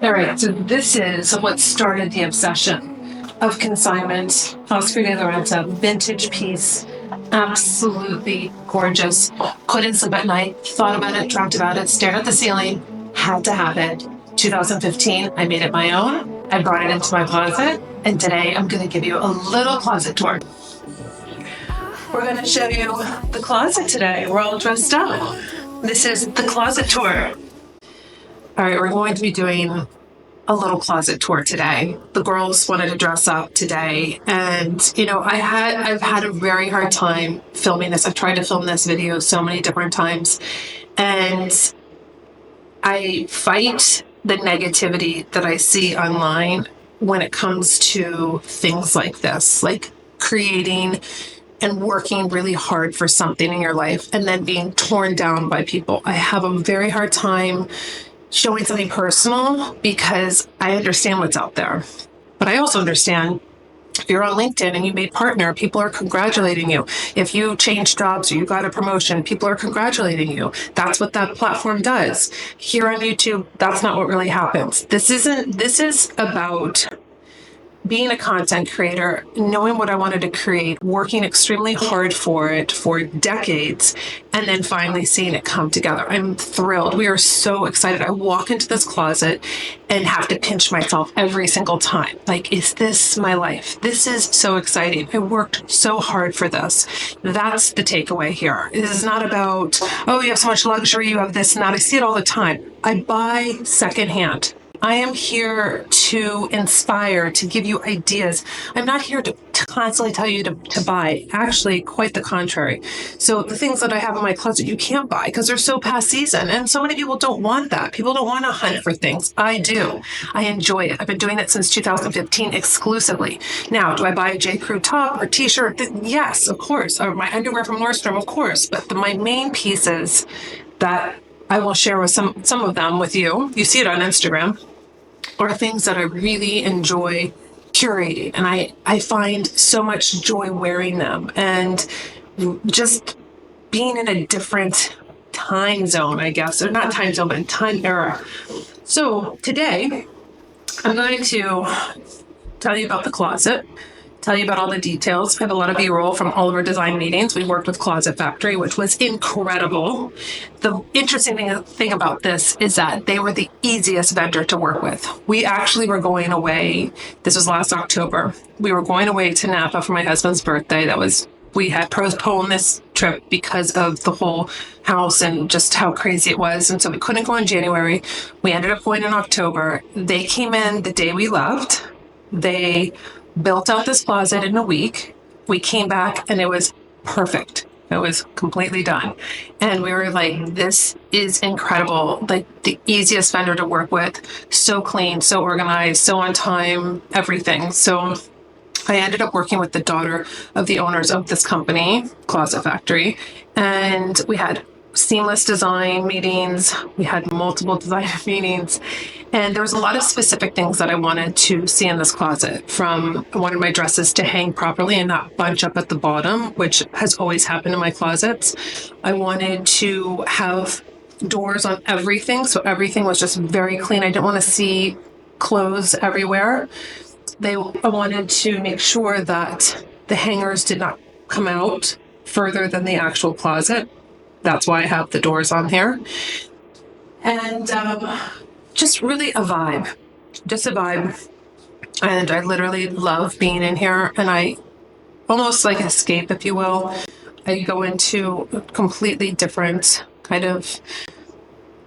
All right, so this is what started the obsession of consignment. House for Renta, vintage piece, absolutely gorgeous. Couldn't sleep at night, thought about it, dreamt about it, stared at the ceiling, had to have it. 2015, I made it my own. I brought it into my closet, and today I'm going to give you a little closet tour. We're going to show you the closet today. We're all dressed up. This is the closet tour. All right, we're going to be doing a little closet tour today. The girls wanted to dress up today, and I've had a very hard time filming this. I've tried to film this video so many different times, and I fight the negativity that I see online when it comes to things like this, like creating and working really hard for something in your life and then being torn down by people. I have a very hard time showing something personal because I understand what's out there. But I also understand if you're on LinkedIn and you made partner, people are congratulating you. If you changed jobs or you got a promotion, people are congratulating you. That's what that platform does. Here on YouTube, that's not what really happens. This is about being a content creator, knowing what I wanted to create, working extremely hard for it for decades, and then finally seeing it come together. I'm thrilled. We are so excited. I walk into this closet and have to pinch myself every single time. Like, is this my life? This is so exciting. I worked so hard for this. That's the takeaway here. It is not about, oh, you have so much luxury, you have this and that. I see it all the time. I buy secondhand. I am here to inspire, to give you ideas. I'm not here to constantly tell you to buy. Actually, quite the contrary. So the things that I have in my closet, you can't buy because they're so past season. And so many people don't want that. People don't want to hunt for things. I do. I enjoy it. I've been doing it since 2015 exclusively. Now, do I buy a J. Crew top or t-shirt? Yes, of course. Or my underwear from Nordstrom, of course. But my main pieces that I will share with some of them with you. You see it on Instagram. Or things that I really enjoy curating. And I find so much joy wearing them and just being in a different time zone, I guess, or not time zone, but time era. So today, I'm going to tell you about the closet, tell you about all the details. I have a lot of B-roll from all of our design meetings. We worked with Closet Factory, which was incredible. The interesting thing about this is that they were the easiest vendor to work with. We actually were going away. This was last October. We were going away to Napa for my husband's birthday. We had postponed this trip because of the whole house and just how crazy it was. And so we couldn't go in January. We ended up going in October. They came in the day we left. They built out this closet in a week. We came back and it was perfect. It was completely done. And we were like, this is incredible. Like the easiest vendor to work with. So clean, so organized, so on time, everything. So I ended up working with the daughter of the owners of this company, Closet Factory. And we had seamless design meetings. We had multiple design meetings. And there was a lot of specific things that I wanted to see in this closet. From I wanted my dresses to hang properly and not bunch up at the bottom, which has always happened in my closets. I wanted to have doors on everything, so everything was just very clean. I didn't want to see clothes everywhere. I wanted to make sure that the hangers did not come out further than the actual closet. That's why I have the doors on here. And just really a vibe. Just a vibe. And I literally love being in here. And I almost like escape, if you will. I go into a completely different kind of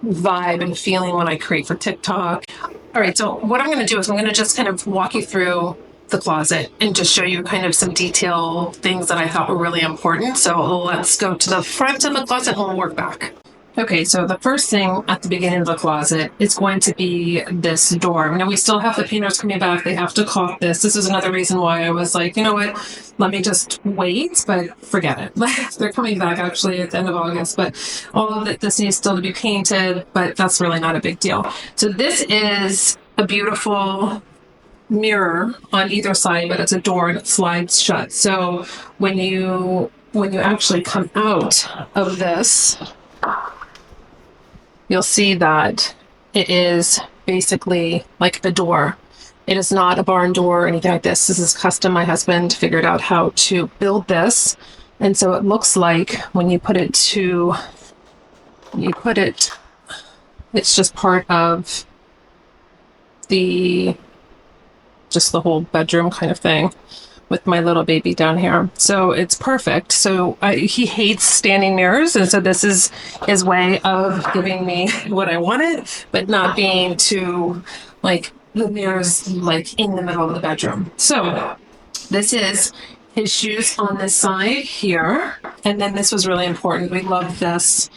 vibe and feeling when I create for TikTok. All right, so what I'm going to do is I'm going to just kind of walk you through the closet and just show you kind of some detail things that I thought were really important. So let's go to the front of the closet and we'll work back. Okay, so the first thing at the beginning of the closet is going to be this door. Now we still have the painters coming back. They have to caulk this. This is another reason why I was like, you know what, let me just wait, but forget it. They're coming back actually at the end of August, but all of this needs still to be painted, but that's really not a big deal. So this is a beautiful mirror on either side, but it's a door and it slides shut. So when you actually come out of this, you'll see that it is basically like a door. It is not a barn door or anything like this. This is custom. My husband figured out how to build this. And so it looks like when you put it, it's just part of the whole bedroom kind of thing with my little baby down here. So it's perfect. So he hates standing mirrors. And so this is his way of giving me what I wanted, but not being too like the mirrors like in the middle of the bedroom. So this is his shoes on this side here. And then this was really important. We love this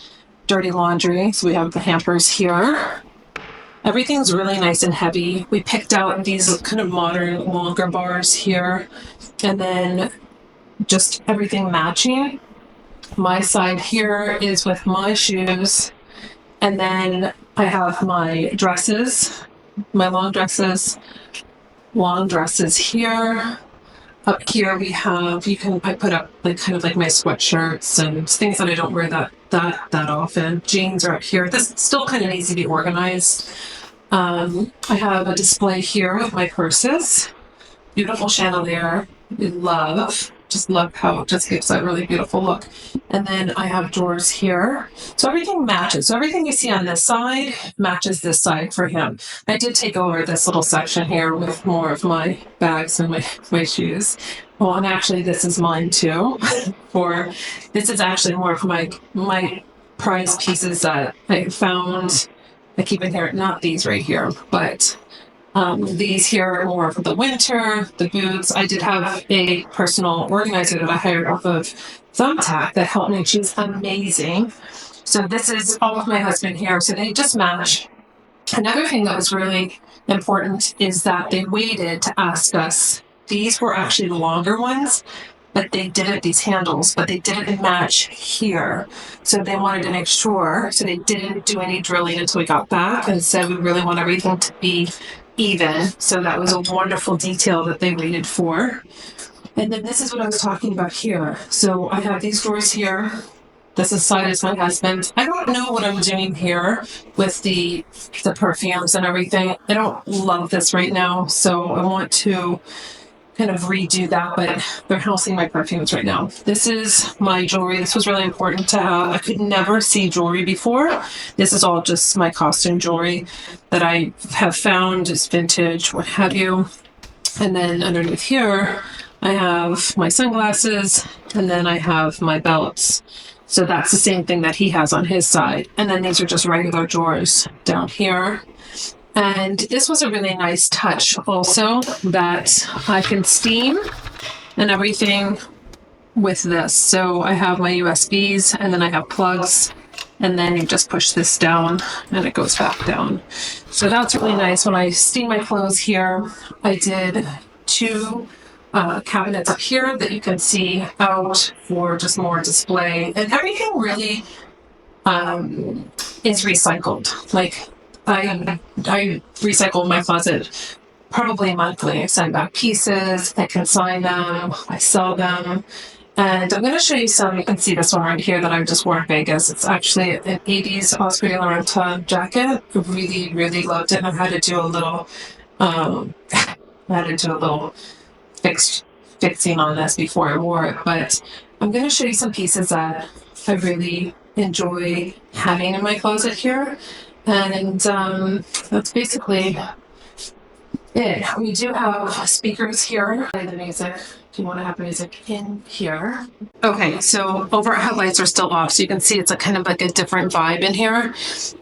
dirty laundry. So we have the hampers here. Everything's really nice and heavy. We picked out these kind of modern longer bars here, and then just everything matching. My side here is with my shoes, and then I have my dresses, my long dresses here. Up here we have, I put up like kind of like my sweatshirts and things that I don't wear that often. Jeans are up here. This still kind of needs to be organized. I have a display here with my purses. Beautiful chandelier. Just love how it just gives that really beautiful look. And then I have drawers here. So everything matches. So everything you see on this side matches this side for him. I did take over this little section here with more of my bags and my shoes. Well, and actually this is mine too. This is actually more of my prize pieces that I found. I keep in here, not these right here, but these here are more for the winter, the boots. I did have a personal organizer that I hired off of Thumbtack that helped me. She's amazing. So this is all of my husband here. So they just match. Another thing that was really important is that they waited to ask us. These were actually the longer ones, but these handles, but they didn't match here. So they wanted to make sure, so they didn't do any drilling until we got back and said we really want everything to be even. So that was a wonderful detail that they waited for. And then this is what I was talking about here. So I have these drawers here. This side is my husband. I don't know what I'm doing here with the perfumes and everything. I don't love this right now, so I want to kind of redo that, but they're housing my perfumes right now. This is my jewelry. This was really important to have. I could never see jewelry before. This is all just my costume jewelry that I have found. It's vintage, what have you. And then underneath here, I have my sunglasses, and then I have my belts. So that's the same thing that he has on his side. And then these are just regular drawers down here. And this was a really nice touch also, that I can steam and everything with this. So I have my USBs, and then I have plugs, and then you just push this down and it goes back down. So that's really nice. When I steam my clothes here, I did 2 cabinets up here that you can see out for just more display, and everything really is recycled. Like I recycle my closet probably monthly. I send back pieces, I consign them, I sell them. And I'm going to show you some. You can see this one right here that I just wore in Vegas. It's actually an 80s Oscar de la Renta jacket. I really, really loved it. And I had to do a little, fixing on this before I wore it. But I'm going to show you some pieces that I really enjoy having in my closet here. And that's basically it. We do have speakers here. Play the music. Do you want to have music in here? Okay, so overhead headlights are still off, so you can see it's a kind of like a different vibe in here.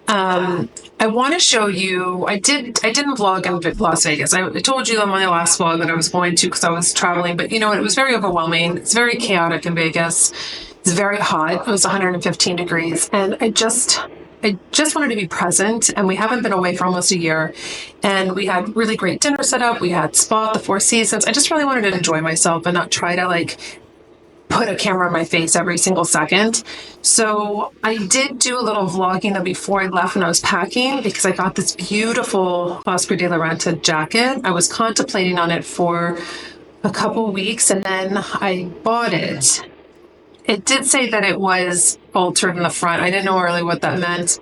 I want to show you. I didn't vlog in Las Vegas. I told you on my last vlog that I was going to because I was traveling, but you know what? It was very overwhelming. It's very chaotic in Vegas. It's very hot. It was 115 degrees, and I just wanted to be present, and we haven't been away for almost a year, and we had really great dinner set up. We had spa at the Four Seasons. I just really wanted to enjoy myself and not try to like put a camera in my face every single second. So I did do a little vlogging before I left when I was packing, because I got this beautiful Oscar de la Renta jacket. I was contemplating on it for a couple weeks, and then I bought it. It did say that it was altered in the front. I didn't know really what that meant,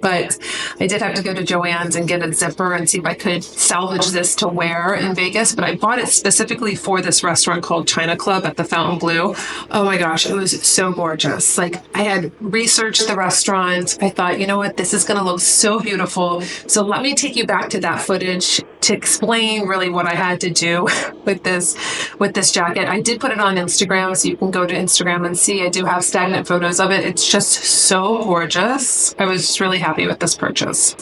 but I did have to go to Joann's and get a zipper and see if I could salvage this to wear in Vegas. But I bought it specifically for this restaurant called China Club at the Fontainebleau. Oh my gosh, it was so gorgeous. Like, I had researched the restaurant. I thought, you know what, this is going to look so beautiful. So let me take you back to that footage to explain really what I had to do with this jacket. I did put it on Instagram, so you can go to Instagram and see. I do have stagnant photos of it. It's just so gorgeous. I was just really happy with this purchase.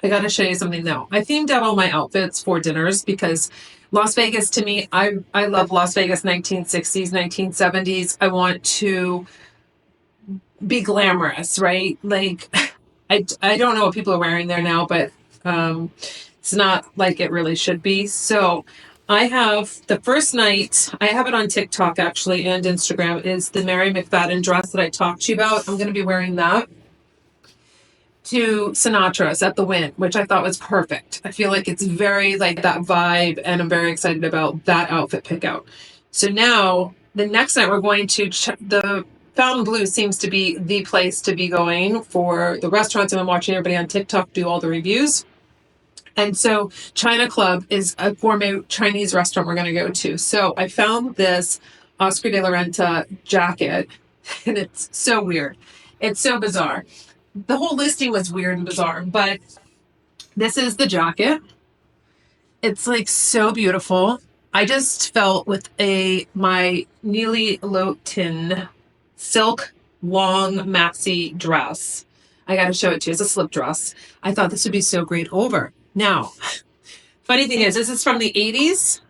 I got to show you something though. I themed out all my outfits for dinners because Las Vegas, to me, I love Las Vegas 1960s, 1970s. I want to be glamorous, right? Like, I don't know what people are wearing there now, but it's not like it really should be. So I have the first night, I have it on TikTok actually and Instagram, is the Mary McFadden dress that I talked to you about. I'm going to be wearing that to Sinatra's at the Wynn, which I thought was perfect. I feel like it's very like that vibe, and I'm very excited about that outfit pick out. So now the next night we're going to the Fontainebleau seems to be the place to be going for the restaurants. I've been watching everybody on TikTok do all the reviews. And so China Club is a gourmet Chinese restaurant we're going to go to. So I found this Oscar de la Renta jacket, and it's so weird. It's so bizarre. The whole listing was weird and bizarre, but this is the jacket. It's like so beautiful. I just felt with my Neely Lowton silk long maxi dress. I got to show it to you. It's a slip dress. I thought this would be so great over. Now, funny thing is, this is from the 80s,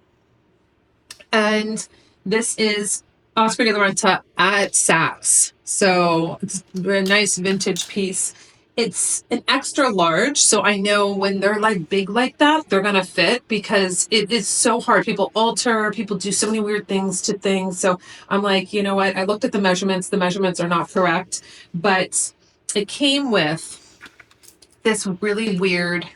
and this is Oscar de la Renta at Saks. So it's a nice vintage piece. It's an extra large, so I know when they're like big like that, they're gonna fit because it is so hard. People alter, people do so many weird things to things. So I'm like, you know what? I looked at the measurements. The measurements are not correct, but it came with this really weird,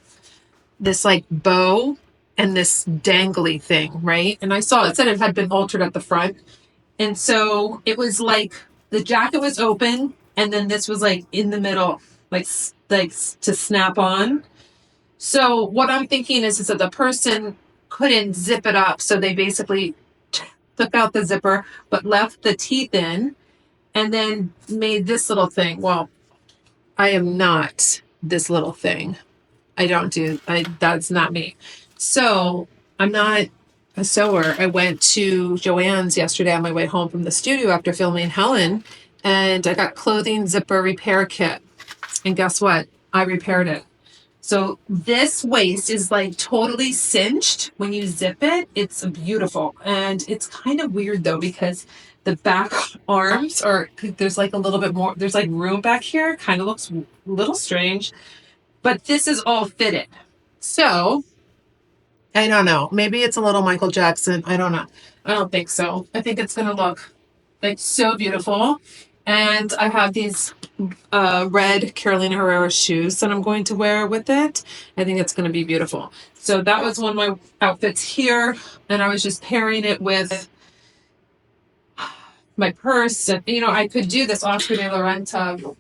this like bow and this dangly thing, right? And I saw it said it had been altered at the front. And so it was like the jacket was open and then this was like in the middle, like to snap on. So what I'm thinking is that the person couldn't zip it up. So they basically took out the zipper, but left the teeth in and then made this little thing. Well, I am not this little thing. That's not me. So I'm not a sewer. I went to Joann's yesterday on my way home from the studio after filming Helen, and I got clothing zipper repair kit. And guess what? I repaired it. So this waist is like totally cinched when you zip it. It's beautiful. And it's kind of weird though, because the back arms there's like a little bit more, there's like room back here. Kind of looks a little strange, but this is all fitted. So I don't know. Maybe it's a little Michael Jackson. I don't know. I don't think so. I think it's going to look like so beautiful. And I have these red Carolina Herrera shoes that I'm going to wear with it. I think it's going to be beautiful. So that was one of my outfits here. And I was just pairing it with my purse. And, I could do this Oscar de la Renta.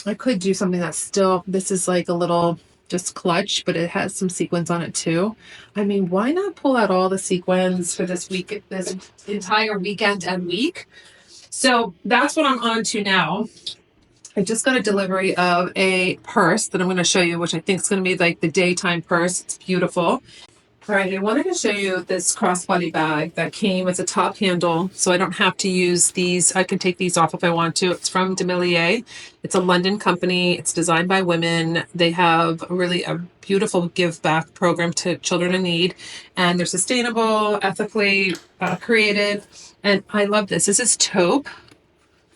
I could do something that's still, this is like a little just clutch, but it has some sequins on it too. I mean, why not pull out all the sequins for this week, this entire weekend and week? So that's what I'm on to now. I just got a delivery of a purse that I'm going to show you, which I think is going to be like the daytime purse. It's beautiful. All right, I wanted to show you this crossbody bag that came as a top handle, so I don't have to use these. I can take these off if I want to. It's from Demillier. It's a London company. It's designed by women. They have really a beautiful give back program to children in need, and they're sustainable, ethically created, and I love this. This is taupe.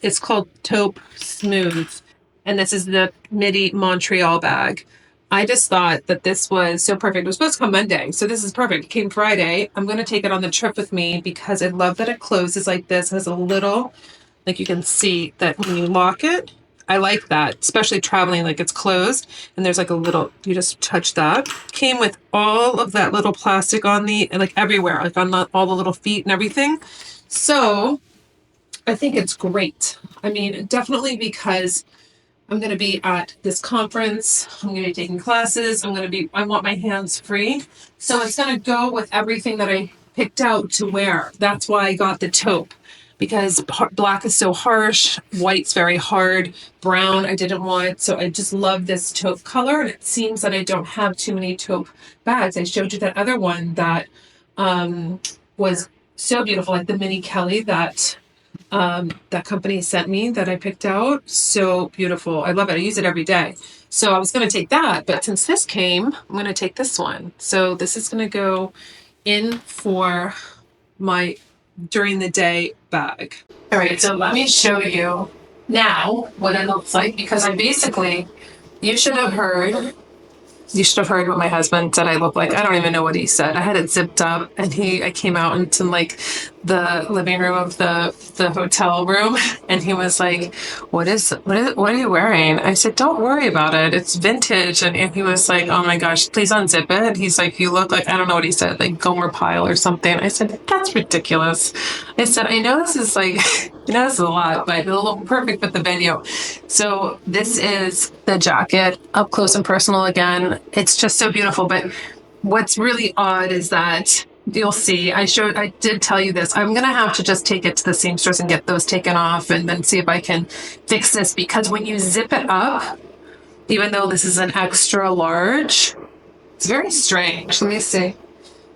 It's called Taupe Smooth, and this is the Midi Montreal bag. I just thought that this was so perfect. It was supposed to come Monday, so this is perfect. It came Friday. I'm going to take it on the trip with me because I love that it closes like this. It has a little, like you can see that when you lock it, I like that, especially traveling, like it's closed and there's like a little, you just touch that. Came with all of that little plastic on like everywhere, like on all the little feet and everything. So I think it's great. I mean, definitely because I'm going to be at this conference. I'm going to be taking classes. I want my hands free. So it's going to go with everything that I picked out to wear. That's why I got the taupe, because black is so harsh, white's very hard, brown I didn't want. So I just love this taupe color. And it seems that I don't have too many taupe bags. I showed you that other one that was so beautiful, like the mini Kelly that company sent me that I picked out. So beautiful. I love it. I use it every day. So I was going to take that, but since this came, I'm going to take this one. So this is going to go in for my during the day bag. All right. So let me show you now what it looks like, because you should have heard what my husband said I look like. I don't even know what he said. I had it zipped up, and I came out into like the living room of the hotel room, and he was like, what are you wearing? I said, don't worry about it. It's vintage. And he was like, oh my gosh, please unzip it. He's like, you look like, I don't know what he said, like Gomer Pyle or something. I said, that's ridiculous. I said, I know this is like, this is a lot, but it'll look perfect with the video. So this is the jacket, up close and personal again. It's just so beautiful. But what's really odd is that you'll see, I did tell you this. I'm going to have to just take it to the seamstress and get those taken off and then see if I can fix this, because when you zip it up, even though this is an extra large, it's very strange. Let me see.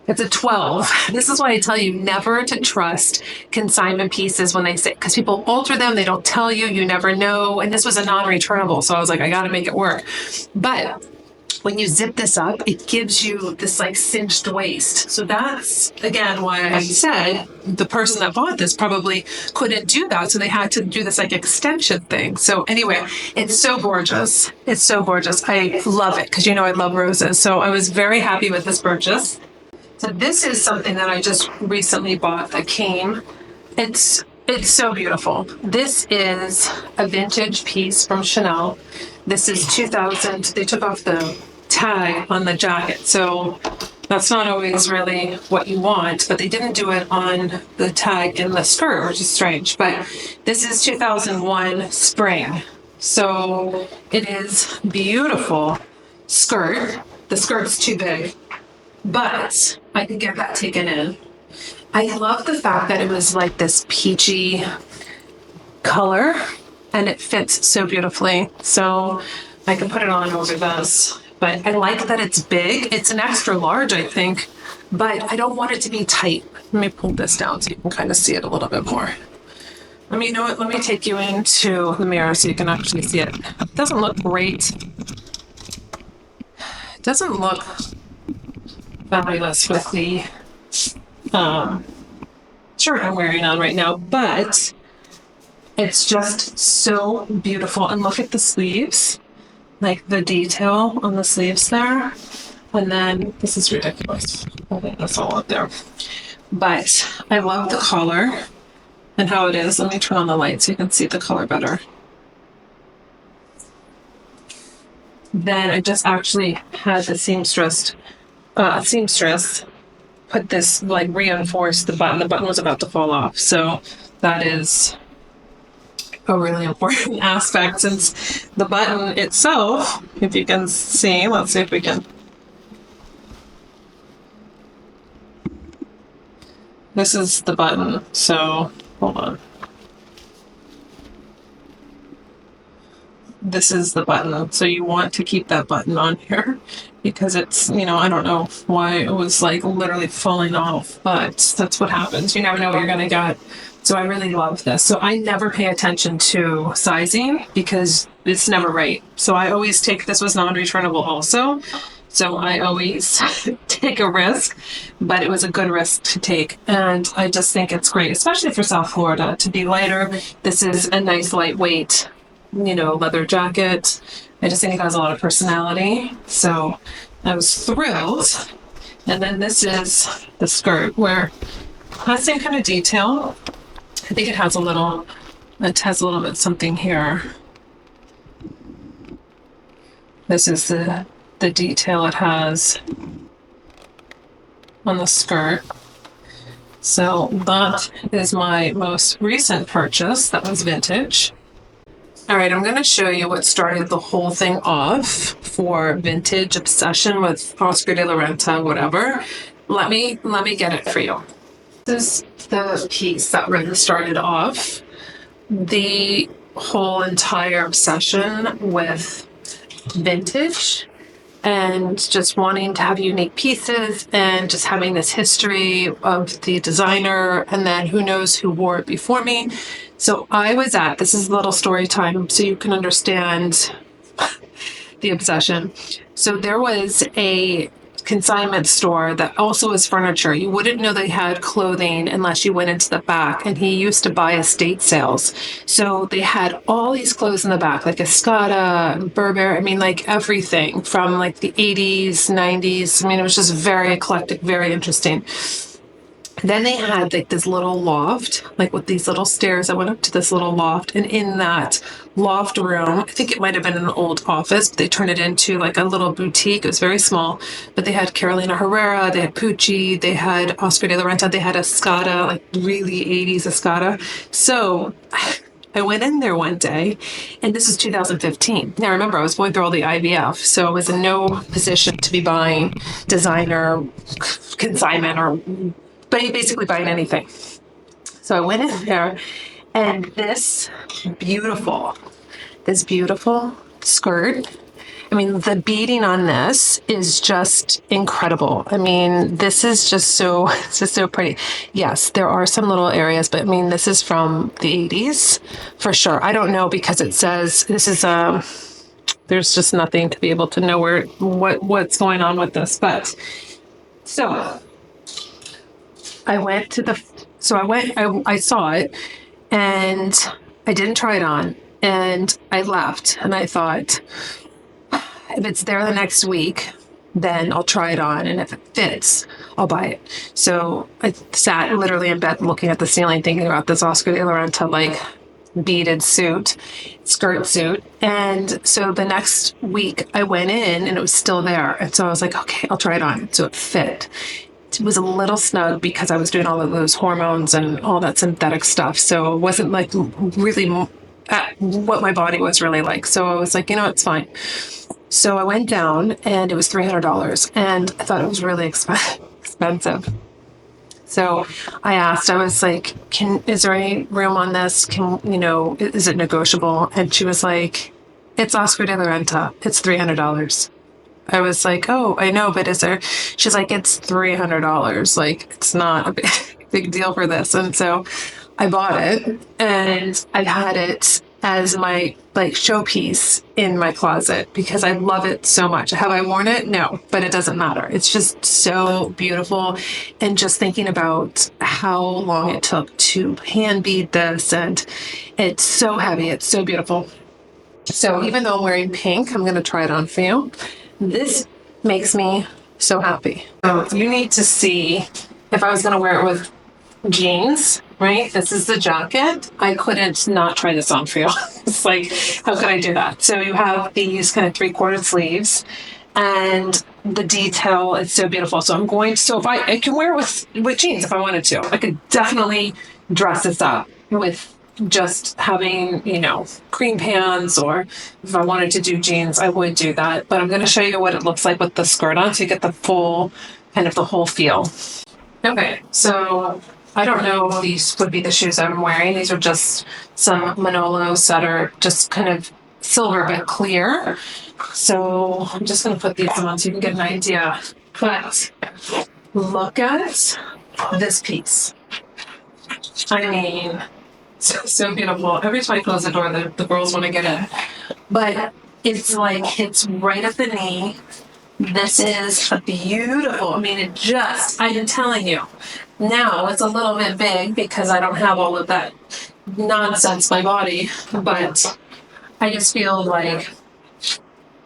It's a 12. This is why I tell you never to trust consignment pieces when they say, because people alter them, they don't tell you, you never know. And this was a non-returnable, so I was like, I got to make it work. But when you zip this up, it gives you this like cinched waist. So that's, again, why I said the person that bought this probably couldn't do that. So they had to do this like extension thing. So anyway, it's so gorgeous. It's so gorgeous. I love it, because I love roses. So I was very happy with this purchase. So this is something that I just recently bought that came. It's so beautiful. This is a vintage piece from Chanel. This is 2000. They took off the tag on the jacket, so that's not always really what you want, but they didn't do it on the tag in the skirt, which is strange. But this is 2001 spring. So it is beautiful skirt. The skirt's too big, but I could get that taken in. I love the fact that it was like this peachy color, and it fits so beautifully. So I can put it on over this. But I like that it's big. It's an extra large, I think, but I don't want it to be tight. Let me pull this down so you can kind of see it a little bit more. Let me take you into the mirror so you can actually see it. It doesn't look great. It doesn't look fabulous with the shirt I'm wearing on right now, but it's just so beautiful. And look at the sleeves, like the detail on the sleeves there. And then this is ridiculous. I think that's all up there. But I love the color and how it is. Let me turn on the light so you can see the color better. Then I just actually had the seamstress put this, like, reinforce the button. The button was about to fall off. So that is a really important aspect, since the button itself, if you can see, let's see if we can. This is the button. So hold on. This is the button. So you want to keep that button on here, because it's, I don't know why it was like literally falling off, but that's what happens. You never know what you're going to get. So I really love this. So I never pay attention to sizing, because it's never right. So I always this was non-returnable also. So I always take a risk, but it was a good risk to take. And I just think it's great, especially for South Florida, to be lighter. This is a nice lightweight, leather jacket. I just think it has a lot of personality. So I was thrilled. And then this is the skirt, where it has the same kind of detail. I think it has a little bit something here. This is the detail it has on the skirt. So that is my most recent purchase that was vintage. All right, I'm going to show you what started the whole thing off for vintage obsession with Oscar de la Renta, whatever. Let me get it for you. This is the piece that really started off the whole entire obsession with vintage and just wanting to have unique pieces and just having this history of the designer and then who knows who wore it before me. So I was at, this is a little story time so you can understand the obsession. So there was a consignment store that also was furniture. You wouldn't know they had clothing unless you went into the back, and he used to buy estate sales. So they had all these clothes in the back, like Escada, Burberry, I mean, like everything from like the 80s, 90s. I mean, it was just very eclectic, very interesting. Then they had like this little loft, like with these little stairs. I went up to this little loft, and in that loft room, I think it might have been an old office, but they turned it into like a little boutique. It was very small, but they had Carolina Herrera, they had Pucci, they had Oscar de la Renta, they had Escada, like really 80s Escada. So I went in there one day, and this is 2015. Now, remember, I was going through all the IVF, so I was in no position to be buying designer consignment or basically buying anything. So I went in there, and this beautiful skirt. I mean, the beading on this is just incredible. I mean, this is just so, it's just so pretty. Yes, there are some little areas, but I mean, this is from the 80s for sure. I don't know because it says this is there's just nothing to be able to know what's going on with this. But so I went to the, so I went, I saw it and I didn't try it on and I left and I thought, if it's there the next week, then I'll try it on. And if it fits, I'll buy it. So I sat literally in bed looking at the ceiling, thinking about this Oscar de la Renta, like beaded skirt suit. And so the next week I went in and it was still there. And so I was like, okay, I'll try it on. So it fit. It was a little snug because I was doing all of those hormones and all that synthetic stuff. So it wasn't like really at what my body was really like. So I was like, you know, it's fine. So I went down and it was $300 and I thought it was really expensive. So I asked, I was like, is there any room on this? Is it negotiable? And she was like, it's Oscar de la Renta. It's $300. I was like, oh, I know, but is there? She's like, it's $300. Like, it's not a big deal for this. And so I bought it and I've had it as my like showpiece in my closet because I love it so much. Have I worn it? No, but it doesn't matter. It's just so beautiful. And just thinking about how long it took to hand bead this, and it's so heavy. It's so beautiful. So even though I'm wearing pink, I'm going to try it on for you. This makes me so happy. So you need to see if I was going to wear it with jeans, right? This is the jacket. I couldn't not try this on for you. It's like, how could I do that? So you have these kind of 3/4 sleeves and the detail is so beautiful. So if I can wear it with jeans if I wanted to. I could definitely dress this up with just having, cream pants, or if I wanted to do jeans, I would do that. But I'm going to show you what it looks like with the skirt on so you get the whole feel. Okay, so I don't know if these would be the shoes I'm wearing. These are just some Manolos that are just kind of silver but clear. So I'm just going to put these on so you can get an idea. But look at this piece. I mean, so beautiful. Every time I close the door, the girls want to get in. But it's like, it's right at the knee. This is a beautiful, I mean, I'm telling you. Now it's a little bit big because I don't have all of that nonsense in my body. But I just feel like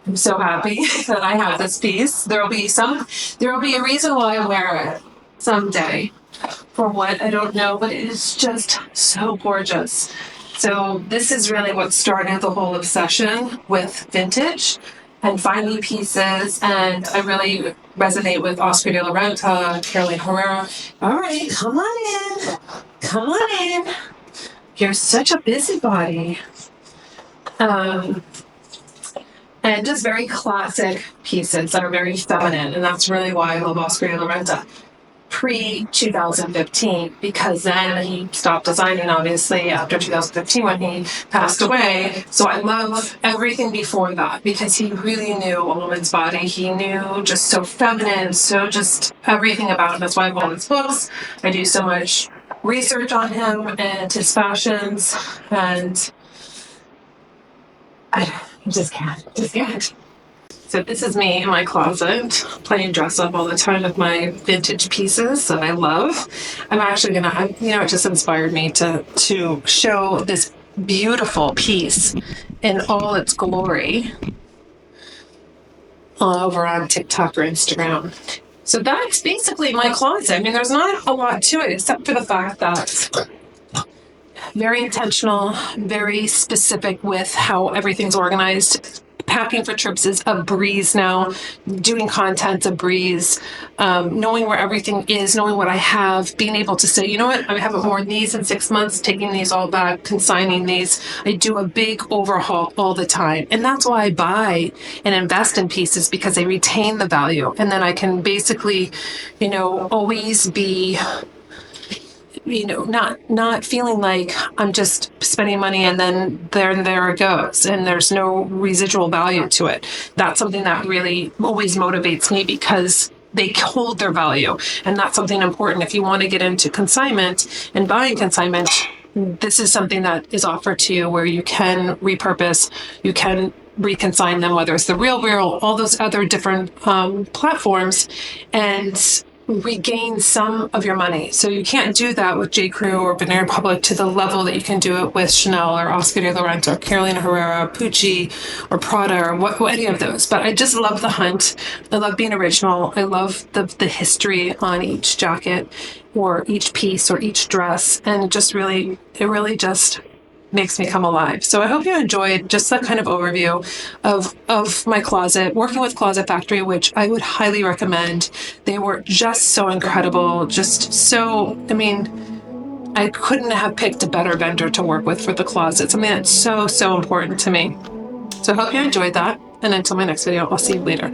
I'm so happy that I have this piece. There will be a reason why I wear it someday. For what, I don't know, but it is just so gorgeous. So this is really what started the whole obsession with vintage and finding pieces. And I really resonate with Oscar de la Renta, Carolina Herrera. All right, come on in. Come on in. You're such a busybody. And just very classic pieces that are very feminine. And that's really why I love Oscar de la Renta. Pre-2015, because then he stopped designing, obviously, after 2015 when he passed away. So I love everything before that because he really knew a woman's body. He knew just so feminine, so just everything about it. That's why I have all his books. I do so much research on him and his fashions, and I just can't. So this is me in my closet, playing dress up all the time with my vintage pieces that I love. I'm actually gonna, it just inspired me to show this beautiful piece in all its glory over on TikTok or Instagram. So that's basically my closet. I mean, there's not a lot to it except for the fact that very intentional, very specific with how everything's organized. Packing for trips is a breeze now. Doing content's a breeze. Knowing where everything is, knowing what I have, being able to say, you know what, I haven't worn these in 6 months, taking these all back, consigning these. I do a big overhaul all the time. And that's why I buy and invest in pieces, because they retain the value. And then I can basically, always be not feeling like I'm just spending money and then there it goes and there's no residual value to it. That's something that really always motivates me because they hold their value, and that's something important. If you want to get into consignment and buying consignment, this is something that is offered to you where you can repurpose, you can reconsign them, whether it's the Real, all those other different platforms, and regain some of your money. So you can't do that with J. Crew or Banana Republic to the level that you can do it with Chanel or Oscar de la Renta or Carolina Herrera, Pucci or Prada or any of those. But I just love the hunt. I love being original. I love the history on each jacket or each piece or each dress. And it really just makes me come alive. So I hope you enjoyed just that kind of overview of my closet, working with Closet Factory, which I would highly recommend. They were just so incredible. I couldn't have picked a better vendor to work with for the closet. Something that's so, so important to me. So I hope you enjoyed that. And until my next video, I'll see you later.